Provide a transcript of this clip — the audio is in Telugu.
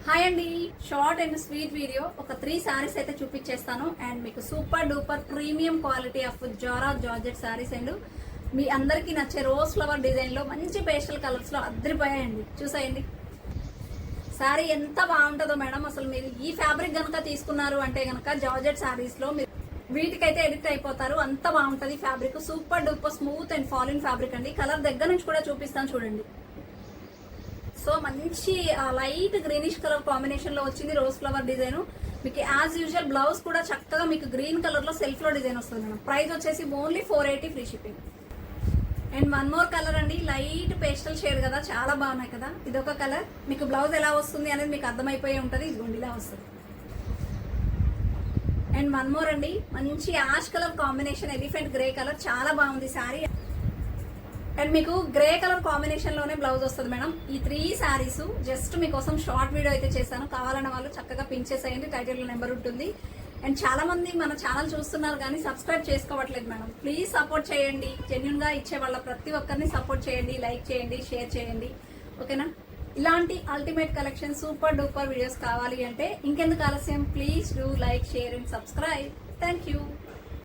హాయ్ అండి, షార్ట్ అండ్ స్వీట్ వీడియో ఒక 3 సారీస్ అయితే చూపించేస్తాను. అండ్ మీకు super duper premium quality of Zara georgette saris and మీ అందరికీ నచ్చే రోజ్ ఫ్లవర్ డిజైన్ లో మంచి పేస్టల్ కలర్స్ లో అద్దరిపోయాయండి. చూసేయండి సారీ ఎంత బాగుంటుందో మేడం. అసలు మీరు ఈ ఫ్యాబ్రిక్ కనుక తీసుకున్నారు అంటే కనుక జార్జెట్ సారీస్ లో మీరు వీటికైతే ఎడిక్ట్ అయిపోతారు. అంత బాగుంటుంది fabric. Super duper smooth and falling fabric అండి. కలర్ దగ్గర నుంచి కూడా చూపిస్తాను చూడండి. సో మంచి లైట్ గ్రీనిష్ కలర్ కాంబినేషన్ లో వచ్చింది రోజ్ ఫ్లవర్ డిజైన్. మీకు యాజ్ యూజువల్ బ్లౌజ్ కూడా చక్కగా మీకు గ్రీన్ కలర్ లో సెల్ఫ్ లో డిజైన్ వస్తుంది మేడం. ప్రైస్ వచ్చేసి only 480 free shipping. And one more colour అండి, లైట్ పేస్టల్ షేడ్ కదా, చాలా బాగున్నాయి కదా. ఇదొక కలర్. మీకు బ్లౌజ్ ఎలా వస్తుంది అనేది మీకు అర్థమైపోయి ఉంటుంది. ఇది ఇలా వస్తుంది. అండ్ వన్ మోర్ అండి, మంచి ash colour combination, elephant grey colour, చాలా బాగుంది శారీ. అండ్ మీకు గ్రే కలర్ కాంబినేషన్ లోనే బ్లౌజ్ వస్తుంది మేడం. ఈ 3 శారీస్ జస్ట్ మీకోసం షార్ట్ వీడియో అయితే చేశాను. కావాలన్న వాళ్ళు చక్కగా పిన్ చేసేయండి, టైటిల్ లో నెంబర్ ఉంటుంది. అండ్ చాలా మంది మన ఛానల్ చూస్తున్నారు కానీ సబ్స్క్రైబ్ చేసుకోవట్లేదు మేడం. ప్లీజ్ సపోర్ట్ చేయండి. జెన్యున్ గా ఇచ్చే వాళ్ళ ప్రతి ఒక్కరిని సపోర్ట్ చేయండి, లైక్ చేయండి, షేర్ చేయండి. ఓకేనా? ఇలాంటి ultimate collection super duper videos కావాలి అంటే ఇంకెందుకు ఆలస్యం, please do like, share and subscribe. Thank you.